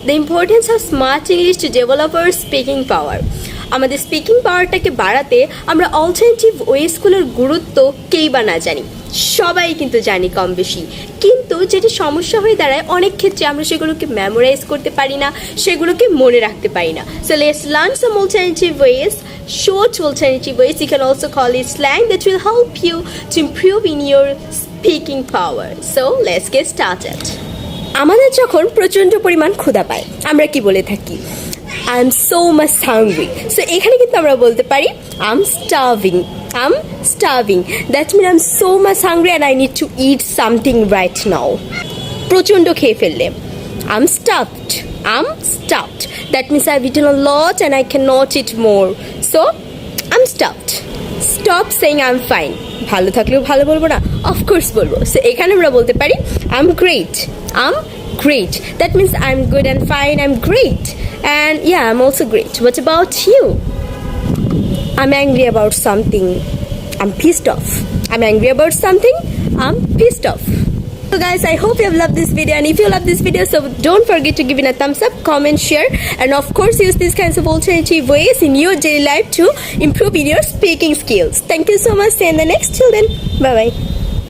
The importance of smart English to develop our speaking power. আমাদের speaking পাওয়ারটাকে বাড়াতে আমরা alternative ওয়েসগুলোর গুরুত্ব কেই বা না জানি, সবাই কিন্তু জানি কম বেশি, কিন্তু যেটি সমস্যা হয়ে দাঁড়ায় অনেক ক্ষেত্রে আমরা সেগুলোকে মেমোরাইজ করতে পারি না, সেগুলোকে মনে রাখতে পারি না। So let's learn some alternative ways, short alternative ways. You can also call it slang that will help you to improve in your speaking power. So let's get started. আমাদের যখন প্রচণ্ড পরিমাণ ক্ষুধা পায় আমরা কি বলে থাকি? I am so much hungry. So এখানে কিন্তু আমরা বলতে পারি I'm starving. I'm starving. That means I'm so much hungry and I need to eat something right now. প্রচণ্ড খেয়ে ফেললে I'm stuffed. I'm stuffed. That means I've eaten a lot and I cannot eat more. So I'm stuffed. Stop saying I'm fine. ভালো থাকলেও ভালো বলবো না, of course বলবো। So এখানে আমরা বলতে পারি I'm great. I'm great. That means I'm good and fine. I'm great. And yeah, I'm also great. What about you? I'm angry about something. I'm pissed off. I'm angry about something. I'm pissed off. So guys, I hope you have loved this video, and if you love this video, so don't forget to give it a thumbs up, comment, share, and of course use these kinds of alternative ways in your daily life to improve in your speaking skills. Thank you so much. See you in the next. Till then, bye bye.